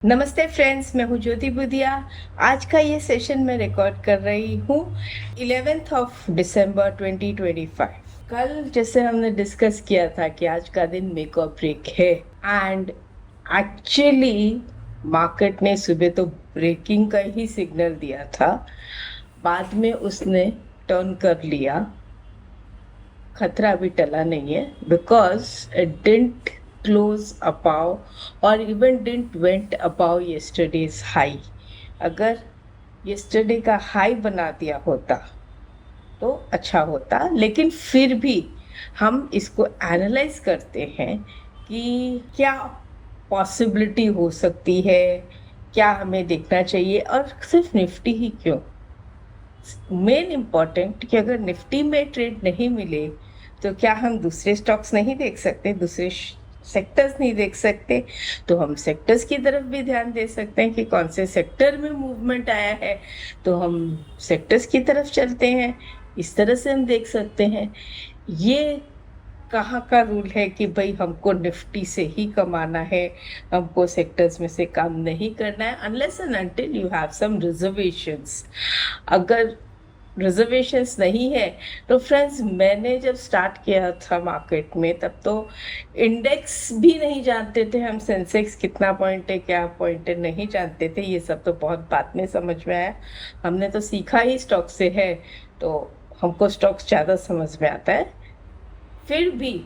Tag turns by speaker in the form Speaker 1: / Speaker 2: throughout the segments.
Speaker 1: नमस्ते फ्रेंड्स, मैं हूँ ज्योति बुधिया। आज का ये सेशन मैं रिकॉर्ड कर रही हूँ 11th ऑफ दिसंबर 2025। कल जैसे हमने डिस्कस किया था कि आज का दिन मेक और ब्रेक है, एंड एक्चुअली मार्केट ने सुबह तो ब्रेकिंग का ही सिग्नल दिया था, बाद में उसने टर्न कर लिया। खतरा अभी टला नहीं है because it didn't close above और even didn't went above yesterday's high. अगर यस्टरडे का हाई बना दिया होता तो अच्छा होता, लेकिन फिर भी हम इसको एनालाइज करते हैं कि क्या पॉसिबिलिटी हो सकती है, क्या हमें देखना चाहिए, और सिर्फ निफ्टी ही क्यों। मेन इम्पॉर्टेंट कि अगर निफ्टी में ट्रेड नहीं मिले तो क्या हम दूसरे स्टॉक्स नहीं देख सकते, दूसरे सेक्टर्स नहीं देख सकते? तो हम सेक्टर्स की तरफ भी ध्यान दे सकते हैं कि कौन से सेक्टर में मूवमेंट आया है, तो हम सेक्टर्स की तरफ चलते हैं। इस तरह से हम देख सकते हैं। ये कहाँ का रूल है कि भाई हमको निफ्टी से ही कमाना है, हमको सेक्टर्स में से काम नहीं करना है, unless and until you have some reservations. अगर रिजर्वेशंस नहीं है तो फ्रेंड्स, मैंने जब स्टार्ट किया था मार्केट में तब तो इंडेक्स भी नहीं जानते थे हम, सेंसेक्स कितना पॉइंट है, क्या पॉइंट है, नहीं जानते थे। ये सब तो बहुत बाद में समझ में आया। हमने तो सीखा ही स्टॉक से है, तो हमको स्टॉक्स ज़्यादा समझ में आता है। फिर भी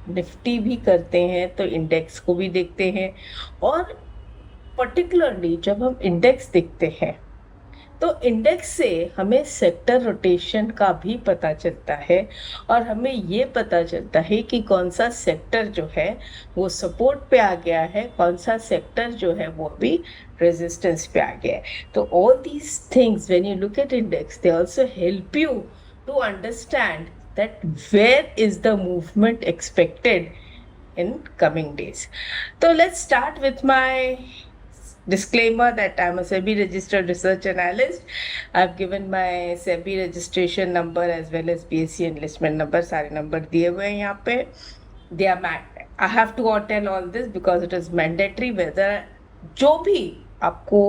Speaker 1: निफ्टी भी करते हैं तो इंडेक्स को भी देखते हैं, और पर्टिकुलरली जब हम इंडेक्स देखते हैं तो इंडेक्स से हमें सेक्टर रोटेशन का भी पता चलता है, और हमें ये पता चलता है कि कौन सा सेक्टर जो है वो सपोर्ट पे आ गया है, कौन सा सेक्टर जो है वो भी रेजिस्टेंस पे आ गया है। तो all these things when you look at index, they also help you to understand that where is the movement expected in coming days. So let's start with my disclaimer that I'm a SEBI registered research analyst. I've given my SEBI registration number as well as BSc enlistment number, सारे number दिए हुए हैं यहाँ पे। They are I have to tell all this because it is mandatory, whether जो भी आपको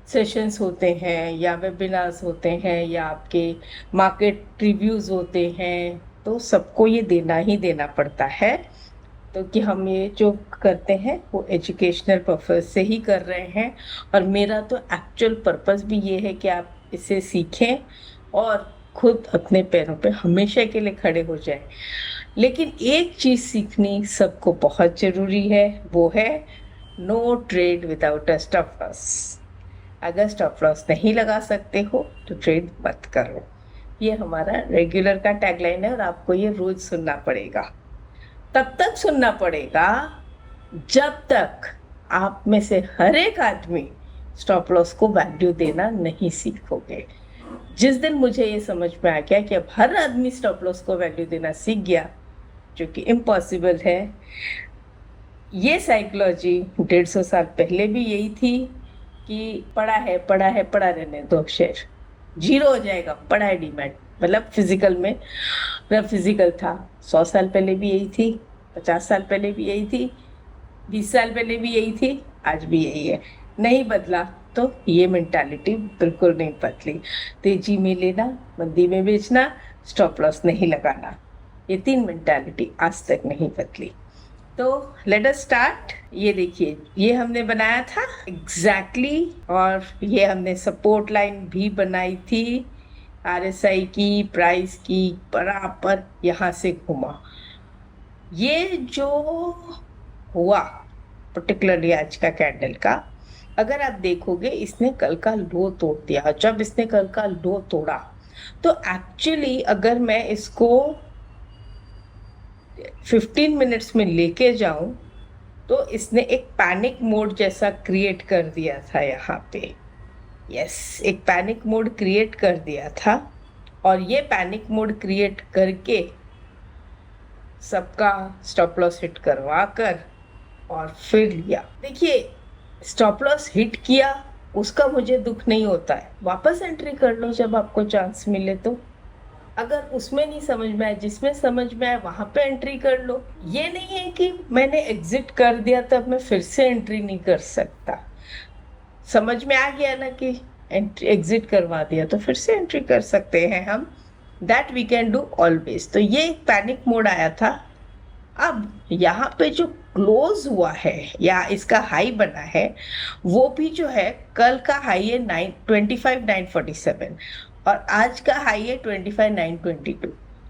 Speaker 1: sessions होते हैं या वेबिनार्स होते हैं या आपके मार्केट रिव्यूज़ होते हैं, तो सबको ये देना ही देना पड़ता है। तो कि हम ये जो करते हैं वो एजुकेशनल पर्पस से ही कर रहे हैं, और मेरा तो एक्चुअल पर्पस भी ये है कि आप इसे सीखें और खुद अपने पैरों पे हमेशा के लिए खड़े हो जाएं। लेकिन एक चीज़ सीखनी सबको बहुत ज़रूरी है, वो है no trade without a stop loss. अगर स्टॉप लॉस नहीं लगा सकते हो तो ट्रेड मत करो। ये हमारा रेगुलर का टैगलाइन है, और आपको ये रोज सुनना पड़ेगा। तब तक सुनना पड़ेगा जब तक आप में से हर एक आदमी स्टॉप लॉस को वैल्यू देना नहीं सीखोगे। जिस दिन मुझे ये समझ में आ गया कि अब हर आदमी स्टॉप लॉस को वैल्यू देना सीख गया, जो कि इम्पॉसिबल है। ये साइकोलॉजी 150 साल पहले भी यही थी कि पड़ा है पड़ा है पड़ा रहने दो, शेयर जीरो हो जाएगा, पड़ा है डिमांड। मतलब फिजिकल में, मतलब फिजिकल था। 100 साल पहले भी यही थी, 50 साल पहले भी यही थी, 20 साल पहले भी यही थी, आज भी यही है। नहीं बदला तो ये मेंटालिटी बिल्कुल नहीं बदली। तेजी में लेना, मंदी में बेचना, स्टॉप लॉस नहीं लगाना, ये 3 मेंटालिटी आज तक नहीं बदली। तो लेट अस स्टार्ट। ये देखिए, ये हमने बनाया था एग्जैक्टली और ये हमने सपोर्ट लाइन भी बनाई थी आरएसआई की, प्राइस की, बराबर यहाँ से घुमा। ये जो हुआ पर्टिकुलरली आज का कैंडल का, अगर आप देखोगे इसने कल का लो तोड़ दिया। जब इसने कल का लो तोड़ा तो एक्चुअली अगर मैं इसको 15 मिनट्स में लेके जाऊं तो इसने एक पैनिक मोड जैसा क्रिएट कर दिया था यहाँ पे। यस, एक पैनिक मोड क्रिएट कर दिया था, और ये पैनिक मोड क्रिएट करके सबका स्टॉप लॉस हिट करवा कर और फिर लिया। देखिए, स्टॉप लॉस हिट किया उसका मुझे दुख नहीं होता है, वापस एंट्री कर लो जब आपको चांस मिले तो। अगर उसमें नहीं समझ में आए, जिसमें समझ में आए वहां पे एंट्री कर लो। ये नहीं है कि मैंने एग्जिट कर दिया तब मैं फिर से एंट्री नहीं कर सकता। समझ में आ गया ना कि एग्जिट करवा दिया तो फिर से एंट्री कर सकते हैं हम, that we can do always. तो ये एक पैनिक मोड आया था। अब यहाँ पे जो क्लोज हुआ है या इसका हाई बना है, वो भी जो है कल का हाई है 925,947 और आज का हाई है 25,922।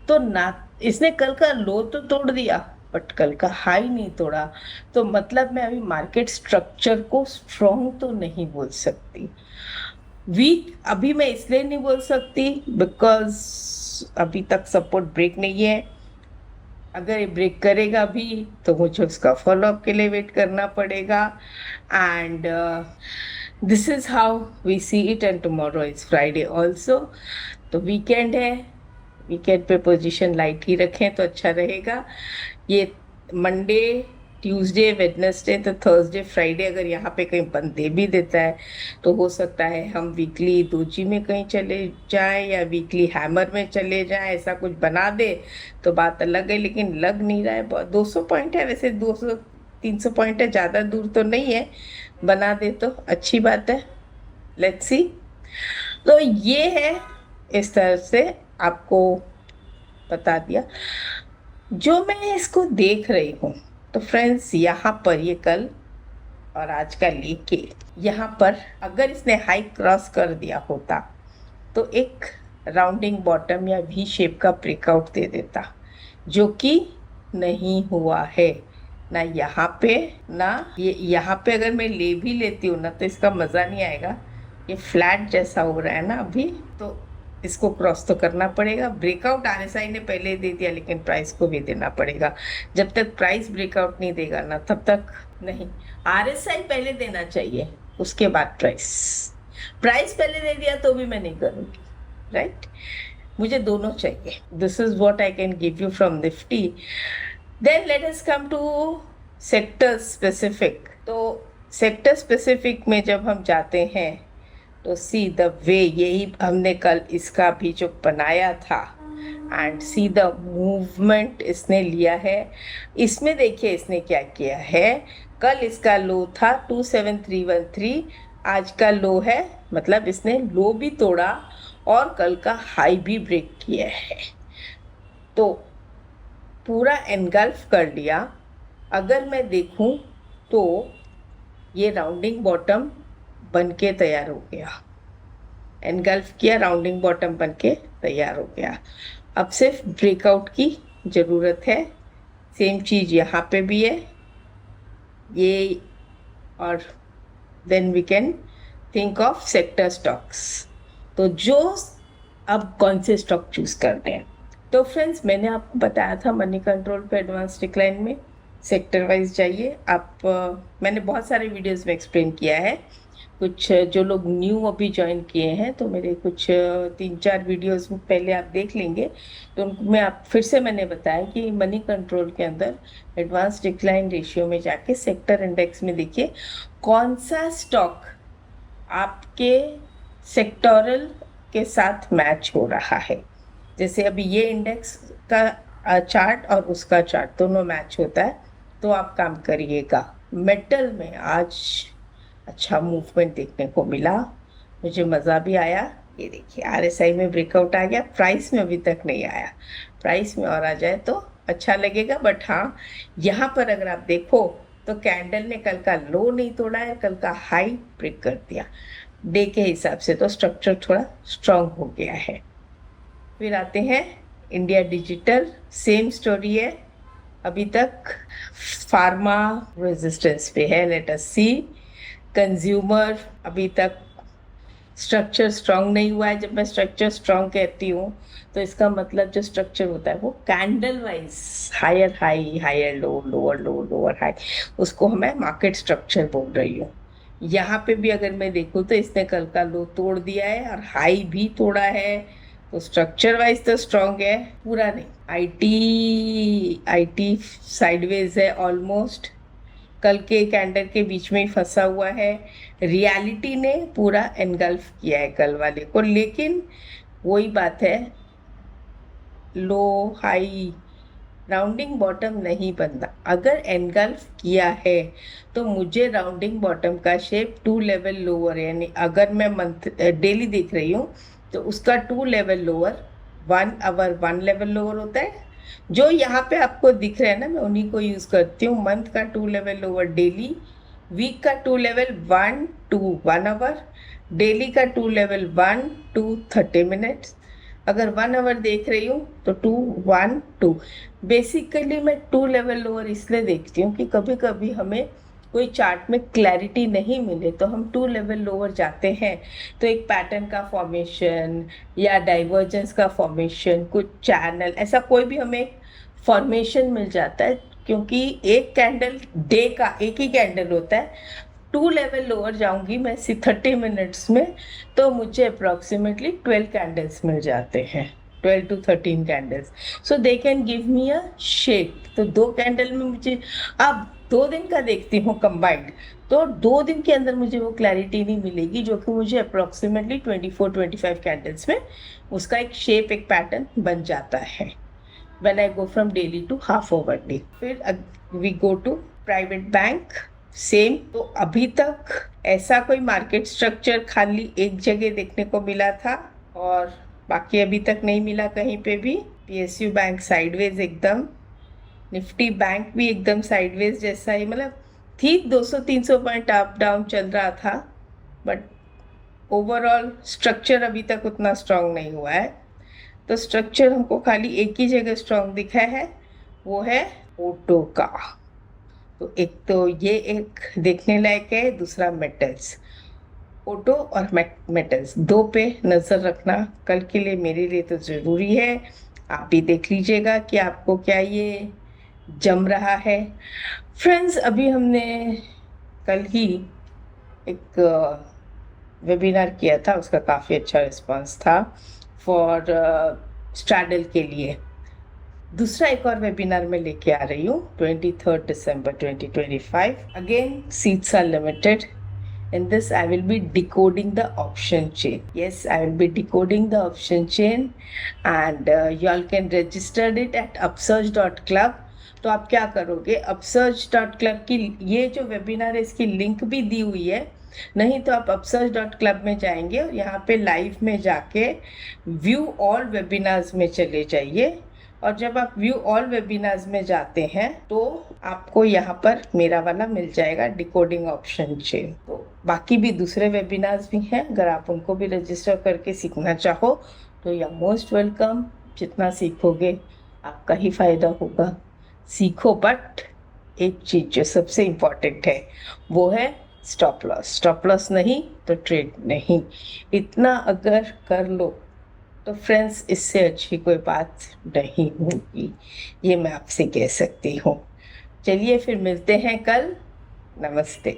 Speaker 1: तो ना इसने कल का लो तो तोड़ दिया बट कल का हाई नहीं तोड़ा। तो मतलब मैं अभी मार्केट स्ट्रक्चर को स्ट्रॉन्ग तो नहीं बोल सकती, वीक अभी मैं इसलिए नहीं बोल सकती बिकॉज अभी तक सपोर्ट ब्रेक नहीं है। अगर ये ब्रेक करेगा भी तो मुझे उसका फॉलोअप के लिए वेट करना पड़ेगा। And this is how we see it and tomorrow is Friday also. तो वीकेंड है, वीकेंड पे पोजीशन लाइट ही रखें तो अच्छा रहेगा। ये मंडे, ट्यूसडे, वेडनेसडे तो थर्सडे, फ्राइडे अगर यहाँ पे कहीं बंद दे भी देता है तो हो सकता है हम वीकली दोजी में कहीं चले जाएं या वीकली हैमर में चले जाएं, ऐसा कुछ बना दे तो बात अलग है। लेकिन लग नहीं रहा है। 200 पॉइंट है, वैसे 200-300 पॉइंट है, ज़्यादा दूर तो नहीं है। बना दे तो अच्छी बात है, लेट्स सी। तो ये है, इस तरह से आपको बता दिया जो मैं इसको देख रही हूँ। तो फ्रेंड्स यहाँ पर ये कल और आज का लेके यहाँ पर अगर इसने हाई क्रॉस कर दिया होता तो एक राउंडिंग बॉटम या वी शेप का ब्रेकआउट दे देता, जो कि नहीं हुआ है ना यहाँ पे ना ये। यहाँ पे अगर मैं ले भी लेती हूँ ना तो इसका मजा नहीं आएगा। ये फ्लैट जैसा हो रहा है ना अभी, तो इसको क्रॉस तो करना पड़ेगा। ब्रेकआउट आरएसआई ने पहले दे दिया लेकिन प्राइस को भी देना पड़ेगा। जब तक प्राइस ब्रेकआउट नहीं देगा ना तब तक नहीं। आरएसआई पहले देना चाहिए, उसके बाद प्राइस। प्राइस पहले दे दिया तो भी मैं नहीं करूंगी, राइट? मुझे दोनों चाहिए। This is what I can give you from Nifty. Then let us come to sector specific. तो सेक्टर स्पेसिफिक में जब हम जाते हैं तो सी द वे, यही हमने कल इसका भी जो बनाया था एंड सी द मूवमेंट इसने लिया है। इसमें देखिए इसने क्या किया है, कल इसका लो था 27313, आज का लो है, मतलब इसने लो भी तोड़ा और कल का हाई भी ब्रेक किया है। तो पूरा एनगल्फ कर लिया। अगर मैं देखूं तो ये राउंडिंग बॉटम बन के तैयार हो गया, एनगल्फ किया, राउंडिंग बॉटम बन के तैयार हो गया। अब सिर्फ ब्रेकआउट की ज़रूरत है। सेम चीज़ यहाँ पे भी है ये। और then we can think of sector stocks. तो जो अब कौन से स्टॉक चूज करते हैं, तो फ्रेंड्स मैंने आपको बताया था मनी कंट्रोल पे एडवांस डिक्लाइन में सेक्टर वाइज जाइए आप। मैंने बहुत सारे वीडियोस में एक्सप्लेन किया है। कुछ जो लोग न्यू अभी ज्वाइन किए हैं तो मेरे कुछ 3-4 वीडियोस में पहले आप देख लेंगे। तो उनमें आप फिर से मैंने बताया कि मनी कंट्रोल के अंदर एडवांस डिक्लाइन रेशियो में जाके सेक्टर इंडेक्स में देखिए कौन सा स्टॉक आपके सेक्टोरल के साथ मैच हो रहा है। जैसे अभी ये इंडेक्स का चार्ट और उसका चार्ट दोनों मैच होता है तो आप काम करिएगा। मेटल में आज अच्छा मूवमेंट देखने को मिला, मुझे मज़ा भी आया। ये देखिए आरएसआई में ब्रेकआउट आ गया, प्राइस में अभी तक नहीं आया। प्राइस में और आ जाए तो अच्छा लगेगा। बट हाँ, यहाँ पर अगर आप देखो तो कैंडल ने कल का लो नहीं तोड़ा है, कल का हाई ब्रेक कर दिया। डे के हिसाब से तो स्ट्रक्चर थोड़ा स्ट्रांग हो गया है। फिर आते हैं इंडिया डिजिटल, सेम स्टोरी है अभी तक। फार्मा रेजिस्टेंस पे है, लेट अस सी। कंज्यूमर अभी तक स्ट्रक्चर स्ट्रांग नहीं हुआ है। जब मैं स्ट्रक्चर स्ट्रांग कहती हूँ तो इसका मतलब जो स्ट्रक्चर होता है वो candle wise higher high, higher low, lower low, lower high, उसको मैं मार्केट स्ट्रक्चर बोल रही हूँ। यहाँ पे भी अगर मैं देखूँ तो इसने कल का लो तोड़ दिया है और हाई भी तोड़ा है, तो स्ट्रक्चर वाइज तो स्ट्रांग है, पूरा नहीं। आईटी साइडवेज है ऑलमोस्ट, कल के कैंडल के बीच में ही फंसा हुआ है। रियलिटी ने पूरा एनगल्फ किया है कल वाले को, लेकिन वही बात है, लो हाई राउंडिंग बॉटम नहीं बनना। अगर एनगल्फ किया है तो मुझे राउंडिंग बॉटम का शेप 2 लेवल लोअर, यानी अगर मैं मंथ डेली देख रही हूँ तो उसका 2 level lower, 1 hour 1 level lower होता है। जो यहाँ पे आपको दिख रहा है ना, मैं उन्हीं को यूज करती हूँ। मंथ का 2 लेवल लोअर डेली, वीक का 2 लेवल 1 to 1 आवर, डेली का 2 लेवल 1 to 30 मिनट्स। अगर 1 आवर देख रही हूँ तो 2 1 2। बेसिकली मैं 2 लेवल लोअर इसलिए देखती हूँ कि कभी कभी हमें कोई चार्ट में क्लैरिटी नहीं मिले तो हम 2 लेवल लोअर जाते हैं तो एक पैटर्न का फॉर्मेशन या डाइवर्जेंस का फॉर्मेशन, कुछ चैनल, ऐसा कोई भी हमें फॉर्मेशन मिल जाता है। क्योंकि एक कैंडल डे का एक ही कैंडल होता है, 2 लेवल लोअर जाऊंगी मैं 30 मिनट्स में तो मुझे अप्रोक्सीमेटली 12 कैंडल्स मिल जाते हैं, 12 to 13 candles. So they can give me a shape. तो 2 कैंडल में मुझे, अब 2 दिन का देखती हूँ कंबाइंड, तो 2 दिन के अंदर मुझे वो क्लैरिटी नहीं मिलेगी जो कि मुझे अप्रोक्सीमेटली 24-25 कैंडल्स में उसका एक शेप, एक पैटर्न बन जाता है when I go from daily to half over day। फिर we go to private bank, same. तो अभी तक ऐसा कोई मार्केट स्ट्रक्चर खाली एक जगह देखने को मिला था और बाकी अभी तक नहीं मिला कहीं पे भी। पीएसयू बैंक साइडवेज एकदम, निफ्टी बैंक भी एकदम साइडवेज जैसा ही, मतलब ठीक 200-300 पॉइंट अप डाउन चल रहा था, बट ओवरऑल स्ट्रक्चर अभी तक उतना स्ट्रांग नहीं हुआ है। तो स्ट्रक्चर हमको खाली एक ही जगह स्ट्रांग दिखा है, वो है ऑटो का। तो एक तो ये एक देखने लायक है, दूसरा मेटल्स। ऑटो और मेटल्स 2 पे नज़र रखना कल के लिए, मेरे लिए तो ज़रूरी है। आप भी देख लीजिएगा कि आपको क्या ये जम रहा है। फ्रेंड्स, अभी हमने कल ही एक वेबिनार किया था, उसका काफ़ी अच्छा रिस्पांस था फॉर स्ट्रैडल के लिए। दूसरा एक और वेबिनार में लेके आ रही हूँ 23 दिसंबर 2025। Again seats are limited. In this, I will be decoding the option chain. Yes, I will be decoding the option chain, and you all can register it at upsurge.club। तो आप क्या करोगे, upsurge.club की ये जो वेबिनार है इसकी link भी दी हुई है, नहीं तो आप upsurge.club में जाएंगे और यहाँ पे लाइव में जाके व्यू ऑल वेबिनार्स में चले जाइए। और जब आप व्यू ऑल वेबिनार्स में जाते हैं तो आपको यहाँ पर मेरा वाला मिल जाएगा, डिकोडिंग ऑप्शन चेन। तो बाकी भी दूसरे वेबिनार्स भी हैं, अगर आप उनको भी रजिस्टर करके सीखना चाहो तो यू आर मोस्ट वेलकम। जितना सीखोगे आपका ही फायदा होगा। सीखो, बट एक चीज जो सबसे इम्पोर्टेंट है वो है स्टॉप लॉस। स्टॉप लॉस नहीं तो ट्रेड नहीं। इतना अगर कर लो तो फ्रेंड्स, इससे अच्छी कोई बात नहीं होगी, ये मैं आपसे कह सकती हूँ। चलिए फिर मिलते हैं कल। नमस्ते।